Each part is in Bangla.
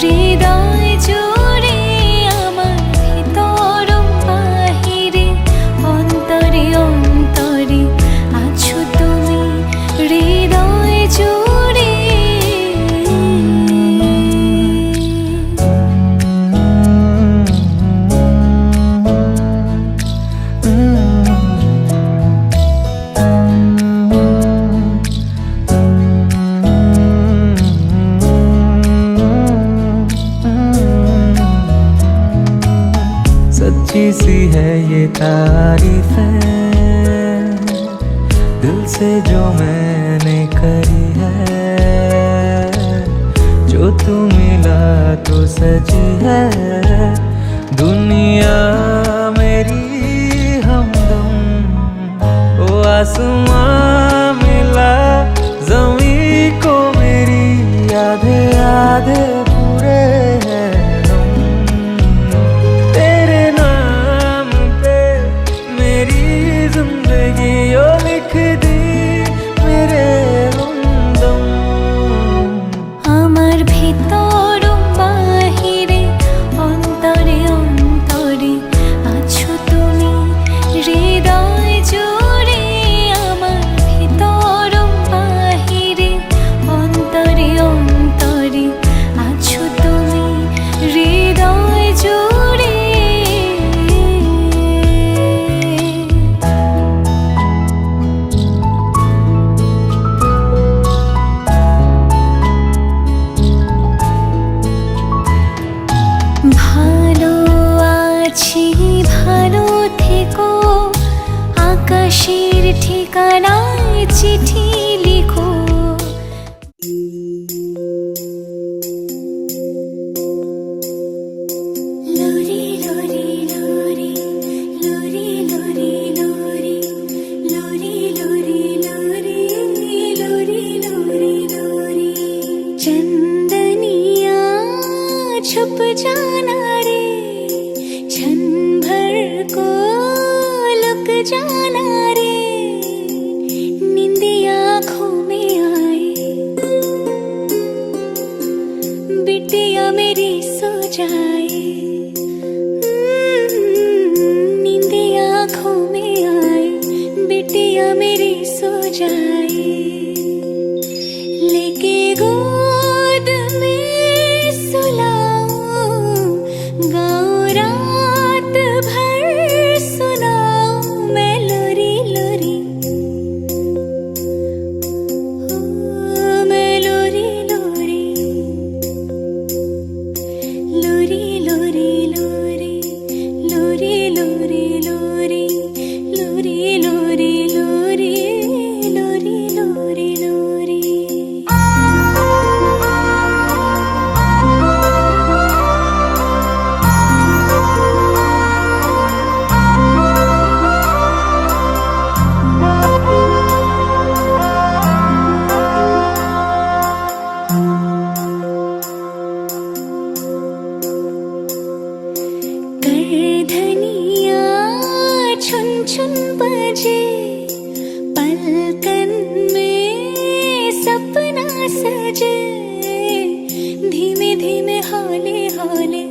হৃদয় জুড়ে আমার ভিতর বাহিরে অন্তরে অন্তরে আছো তুমি হৃদয় জুড়ে। सच्ची सी है ये तारीफ है दिल से जो मैंने करी है, जो तू मिला तो सजी है दुनिया मेरी हमदम। ओ आसमां मिला ज़मीं को मेरी आधे आधे पूरे हैं हम। तेरे नाम पे मेरी जिंदगी ओ लिख दी मेरे हमदम। আমার ভিতর বাহিরে অন্তরে অন্তরে আছো তুমি হৃদয় জুড়ে। আমার ভিতর বাহিরে অন্তরে অন্তরে আছো তুমি হৃদয় জুড়ে। ভালো আছি ভালো থেকো আকাশের ঠিকানায় চিঠি লিখো। লোরি লোরি লোরি লোরি লোরি লোরি লোরি লোরি লোরি লোরি লোরি লোরি चंदनिया छुप जाना रे क्षण भर को लुक जाना रे नींदी आँखों में आए बिटिया मेरी सो जाए। नींदी आँखों में आए बिटिया मेरी सो जाए। लेके गोद में सुलाऊं गाऊं रात भर सुनाऊं मैं लोरी लोरी मैं लोरी लोरी लोरी लोरी लोरी लोरी लोरी लोरी लोरी लोरी लोरी लोरी लोरी लोरी। करधनिया छुन छुन बजे पलकन में सपना सजे धीमे धीमे हौले हौले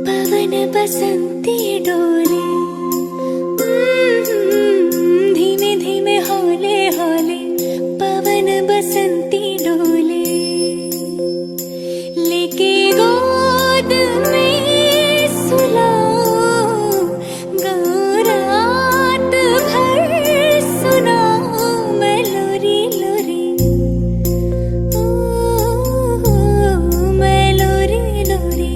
पवन बसंती डोले। धीमे धीमे हौले हौले पवन बसंती डोले। लेके गोद में सुलाऊं गाऊं रात भर सुनाऊं मैं लोरी लोरी मैं लोरी लोरी।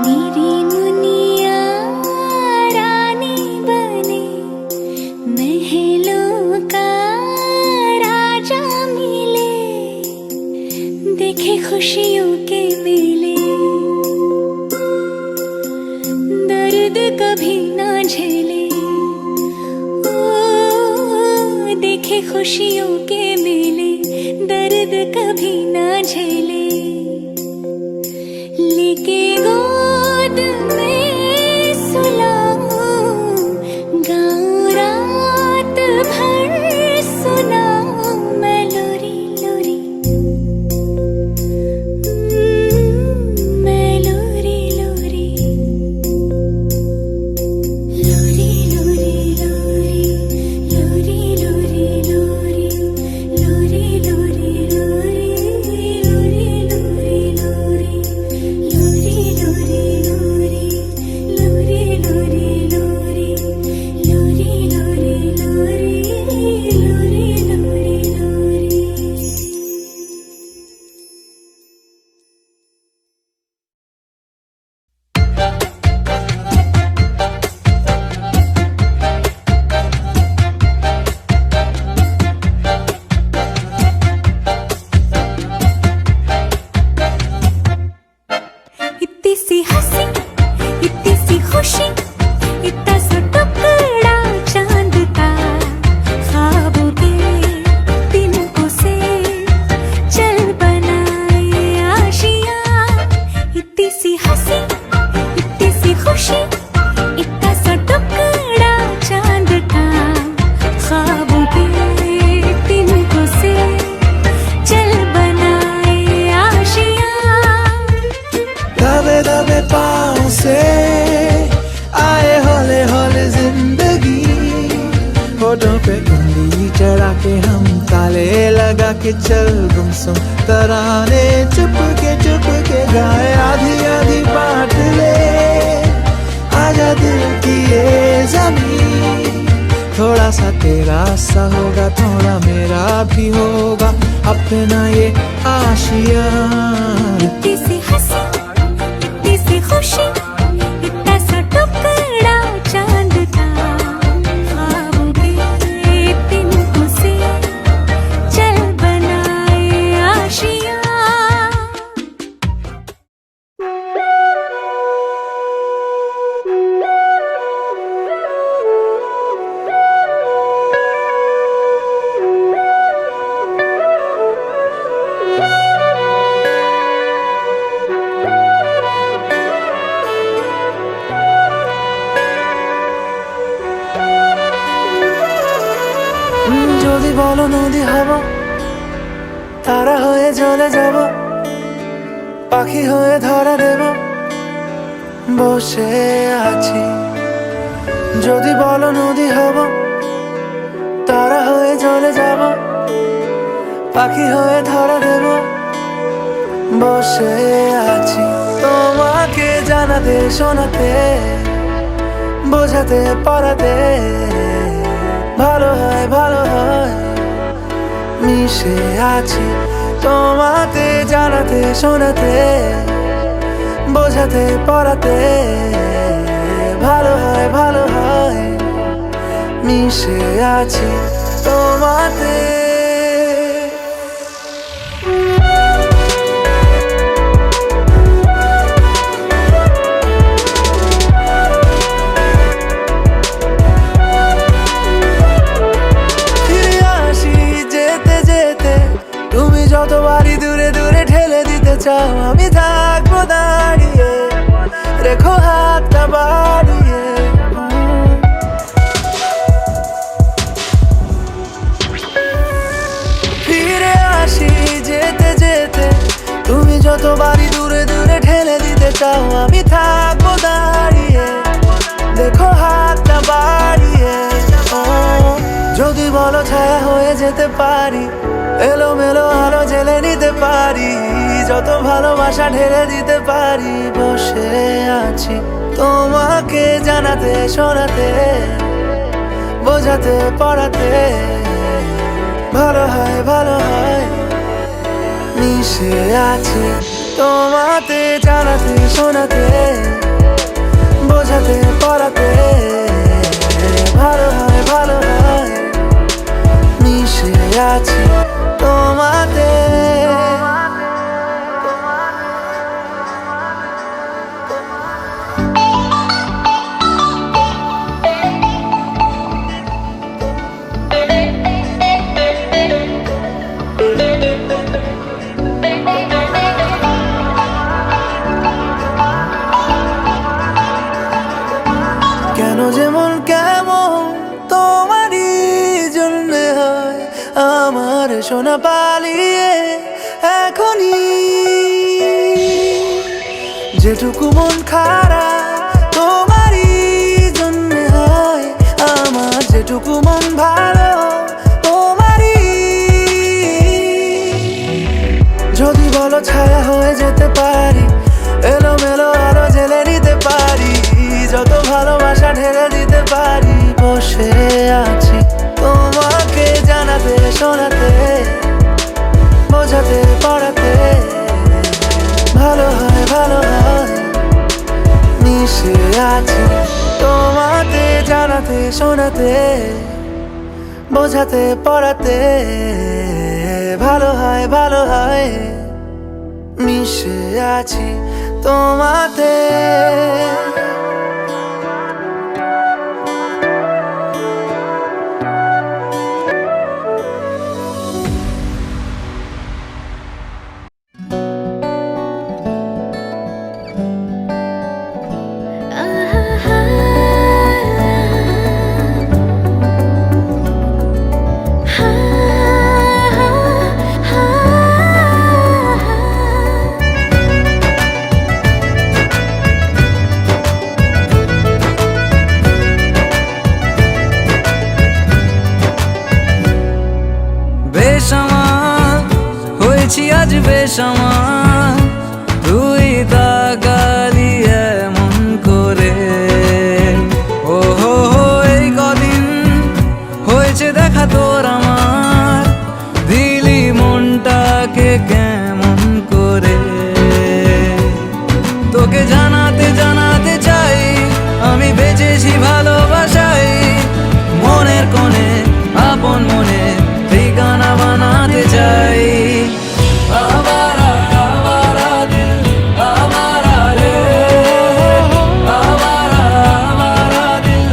मेरी मुनिया रानी बने महलों का राजा मिले देखे खुशियों के मेले दर्द कभी ना झेले। ओ देखे खुशियों के मेले दर्द दर्द कभी ना झेले, लेके गोद में सुलाऊं, गाऊं रात भर सुनाऊं मैं लोरी लोरी, मैं लोरी लोरी, लोरी लोरी लोरी, लोरी लोरी लोरी, लोरी लोरी लोरी, लोरी लोरी लोरी, लोरी लोरी लोरी, लोरी लोरी लोरी, लोरी लोरी लोरी, लोरी लोरी लोरी। इतनी सी हंसी, इतनी सी खुशी, इतना सा टुकड़ा चांद का, ख्वाबों के तिनकों से चल बनाए आशियाँ। इतनी सी हंसी, इतनी सी खुशी, इतना सा टुकड़ा चांद का, ख्वाबों के तिनकों से चल बनाए आशियाँ। दबे दबे पाँव से आए हौले हौले जिंदगी, होठों पे उंगली चढ़ा के हम ताले लगा के चल गुमसुम तराने चुप के गाए, आधी आधी बांट ले आजा दिल की ये जमीन, थोड़ा सा तेरा सा होगा थोड़ा मेरा भी होगा अपना ये आशिया। इतनी सी हंसी, इतनी सी खुशी, इतना सा टुकड़ा चांद का, ख्वाबों के तिनकों से चल बनाए आशियाँ। যদি বলো নদী হব, তারা হয়ে জ্বলে যাব, পাখি হয়ে ধরা দেব, বসে আছি। যদি বলো নদী হব, তারা হয়ে জ্বলে যাব, পাখি হয়ে ধরা দেব, বসে আছি। তোমাকে জানাতে শোনাতে বোঝাতে পড়াতে ভালো হয় মিশে আছি। তোমাকে জানাতে শোনাতে বোঝাতে পড়াতে ভালো হয় মিশে আছি তোমাতে। যতবারই দূরে দূরে ঠেলে দিতে চাও, আমি থাকবো দাঁড়িয়ে, রেখো হাতটা বাড়িয়ে। ফিরে আসি যেতে যেতে, তুমি যতবারই দূরে দূরে ঠেলে দিতে চাও, আমি থাকবো দাঁড়িয়ে, দেখো হাতটা বাড়িয়ে। যদি বলো ছায়া হয়ে যেতে পারি, এলোমেলো আলো জেলে নিতে পারি, যত ভালোবাসা ঢেলে দিতে পারি, বসে আছি তোমাকে জানাতে শোনাতে বোঝাতে পড়াতে ভালো হয় মিশে আছি তোমাতে জানাতে শোনাতে বোঝাতে পড়াতে ভালো হয় মিশে আছি তোমাতে। সোনা পালিয়ে এখনই যেটুকু মন খারাপ তোমারই জন্য হয়, আমার যেটুকু মন ভালো তোমারই। যদি বলো ছায়া হয়ে যেতে পারি, এলোমেলো আলো জেলে নিতে পারি, যত ভালোবাসা ঢেলে দিতে পারি। বসে আছি তোমাকে জানাতে শোনাতে বোঝাতে পড়াতে, ভালো হয় ভালো হয় মিশে আছি তোমাকে জানাতে শোনাতে বোঝাতে পড়াতে, ভালো হয় মিশে আছি তোমাতে। বেসামাল হয়েছি আজ বেসামাল, তুই তাকালি এমন করে। ও হো হো এই কদিন হয়েছে দেখা তোর আমার, দিলি মনটাকে কেমন করে। তোকে জানাতে জানাতে চাই আমি বেঁচেছি ভালোবাসাই, মনের কোণে আপন মনে ঠিকানা বানাতে চাই। আবারা আবারা দিল আবারা রে, আবারা আবারা দিল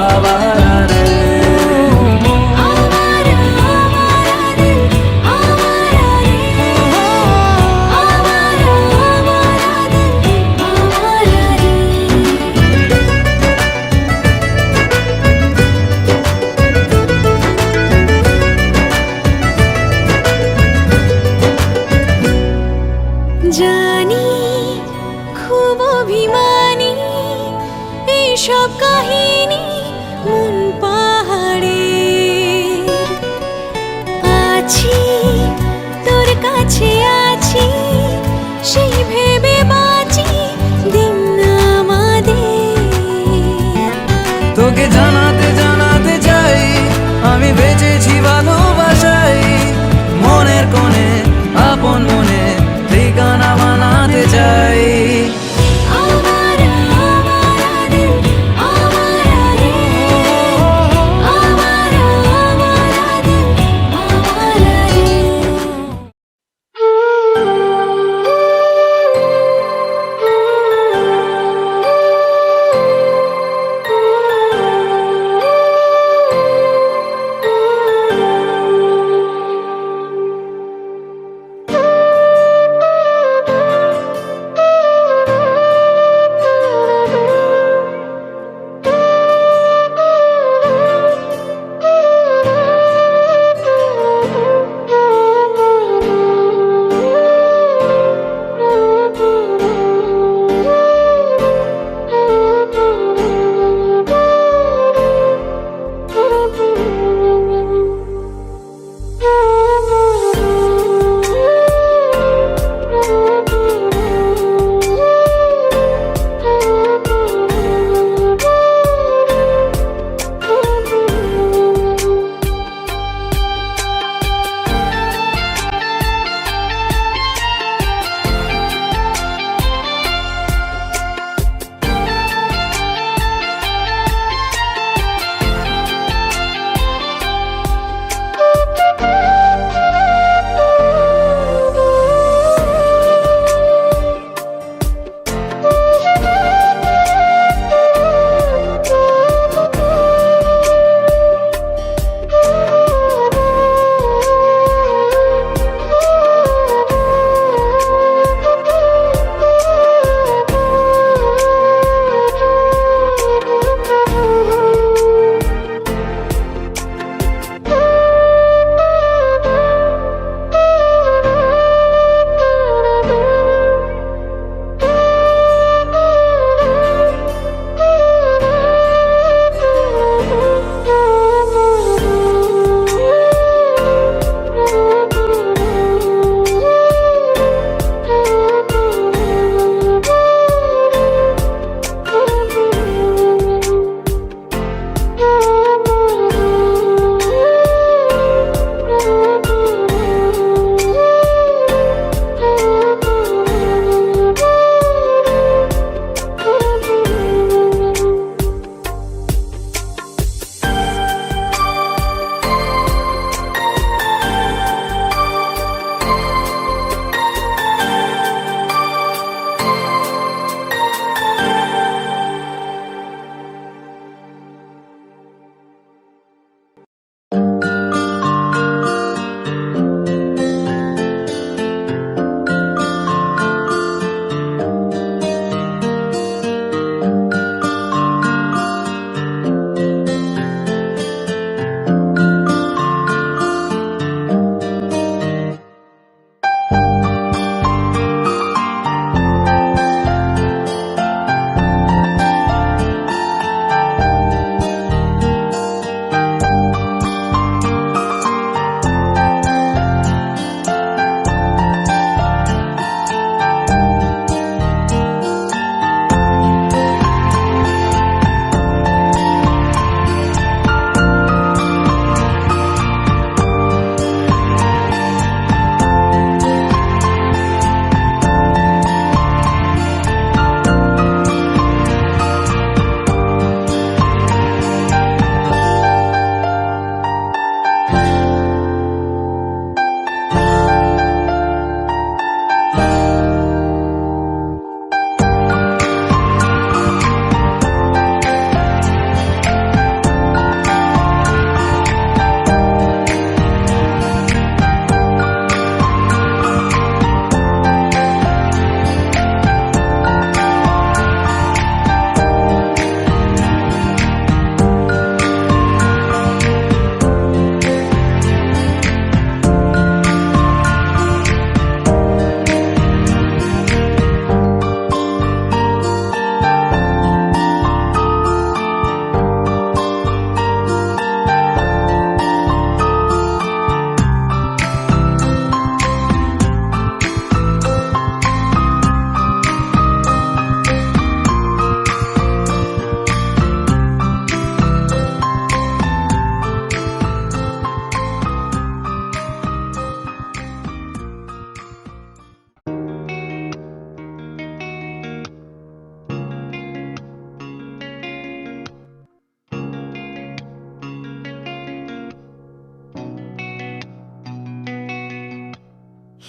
আবারা রে। आवारा आवारा दिल आवारा रे, आवारा आवारा दिल आवारा रे। জানি খুব অভিমানী এইসব কাহিনী মন পাহাড়ে আছি, তোর কাছে আছি সেই ভেবে বাঁচি দিন আমাদের। তোকে জানাতে জানাতে চাই আমি বেঁচেছি ভালোবাসাই, মনের কোণে আপন মনে ঠিকানা বানাতে চাই। आवारा आवारा दिल आवारा रे, आवारा आवारा दिल आवारा रे।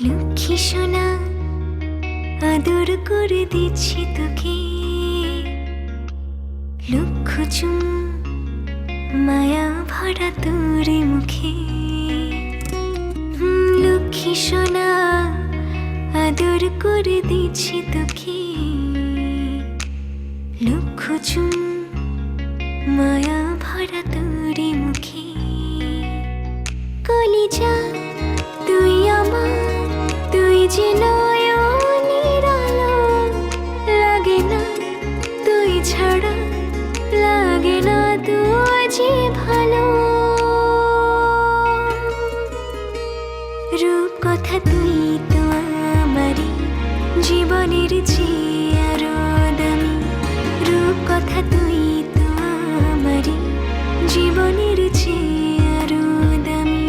লক্ষ্মী সোনা আদর করে দিচ্ছি তোকে, লক্ষ চুম মায়া ভরা তোর মুখে। লক্ষ্মী সোনা আদর করে দিচ্ছি তোকে, লক্ষ চুম মায়া ভরা তোর মুখে। কলিজা তুই আমার, তুই যে নয়নের আলো, লাগে না তুই ছাড়া, লাগে না তুই যে ভালো। রূপ কথা তুই তো আমারই জীবনের চেয়ে আরো দামি, রূপ কথা তুই তো আমারই জীবনের চেয়ে আরো দামি।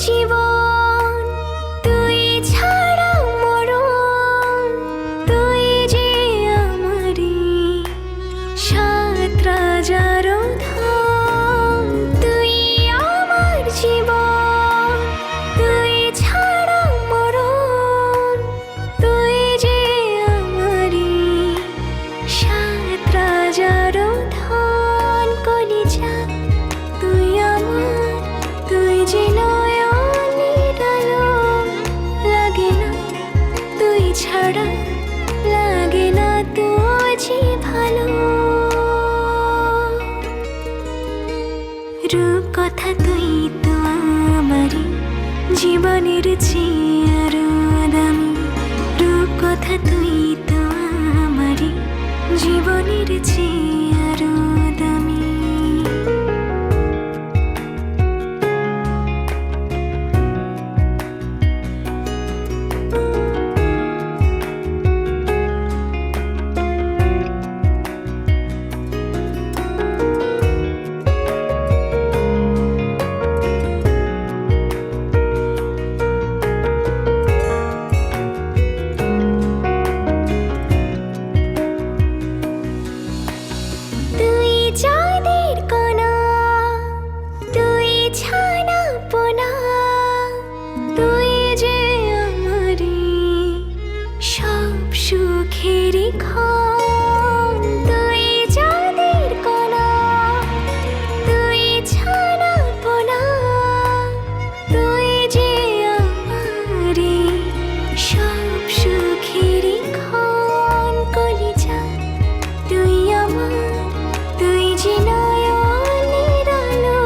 জীবন তুই ছাড়া মরণ, তুই যে আমারি সাত রাজার ধন। তুই আমার জীবন তুই ছাড়া মরণ, তুই যে আমারি সাত রাজার ধন। কলিজা তুই আমার, তুই যে ছাড়া, লাগে না তুই যে ভালো। রূপ কথা তুই তো আমারই জীবনের চেয়ে আরো দামি, রূপ কথা তুই তো আমারই জীবনের চেয়ে আরো দামি। চাঁদের কণা তুই ছানা পোনা, তুই যে আমারি সব সুখের ক্ষণ। তুই চাঁদের কণা তুই ছানা পোনা, তুই যে আমারি সব সুখের ক্ষণ। কলিজা তুই আমার, তুই যে নয়নের আলো,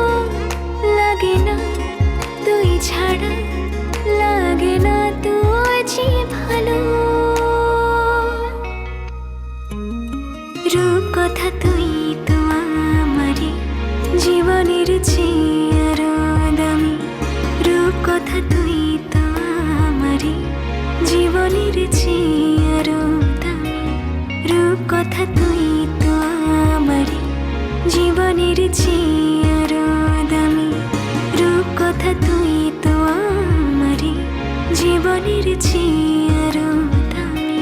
লাগে না তুই ছাড়া, লাগে না তুই যে ভালো। রূপ কথা তুই তো আমারই জীবনের চেয়ে আরো দামি, রূপ কথা তুই তো আমারই জীবনের চেয়ে আরো দামি, রূপ কথা তুই তো আমারই জীবনের চেয়ে আরো দামি, রূপ কথা তুই তো আমারই জীবনের চেয়ে আরো দামি।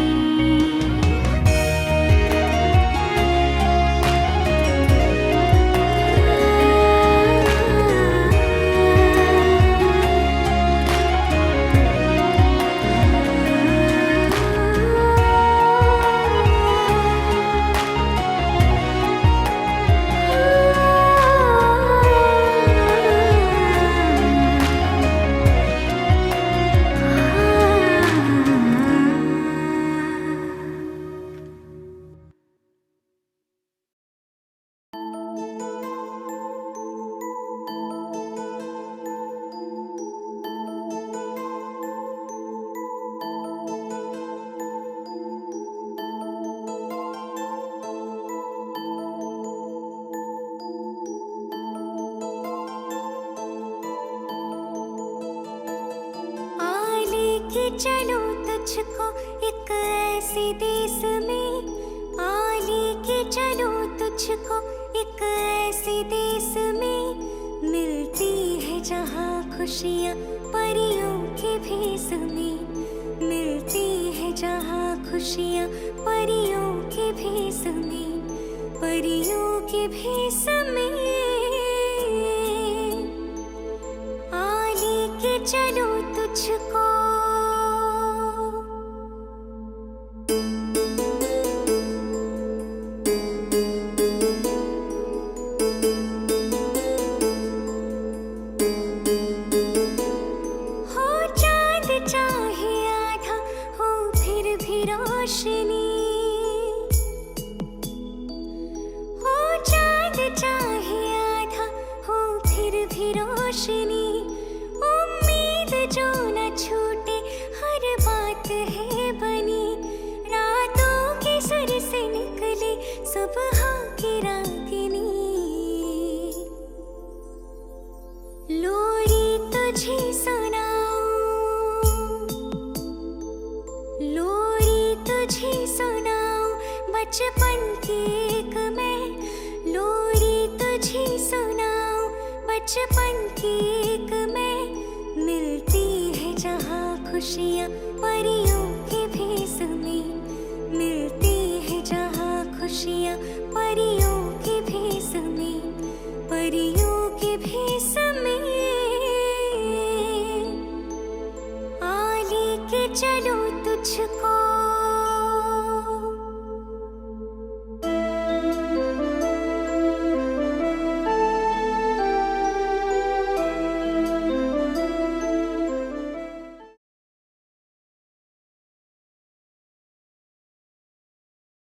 लेके चलो तुझको एक ऐसे देश में, आ लेके चलो तुझको एक ऐसे देश में, मिलती है जहाँ खुशियाँ परियों के भेष में, मिलती है जहाँ खुशियाँ परियों के भेष में, परियों के भेष में। आ लेके चलो तुझको। चाहे आधा हो फिर भी रोशनी, हो चाँद चाहे आधा हो फिर भी रोशनी, उम्मीद जो न छूटे हर बात है बनी, रातों के सुर से निकले सुबह की रागिनी, लोरी तुझे सुनाऊं, लोरी तुझे सुनाऊं बचपन की एक मैं, लोरी तुझे सुनाऊं बचपन की एक मैं, मिलती है जहाँ खुशियाँ परियों के भेष में, मिलती है जहाँ खुशियाँ परियों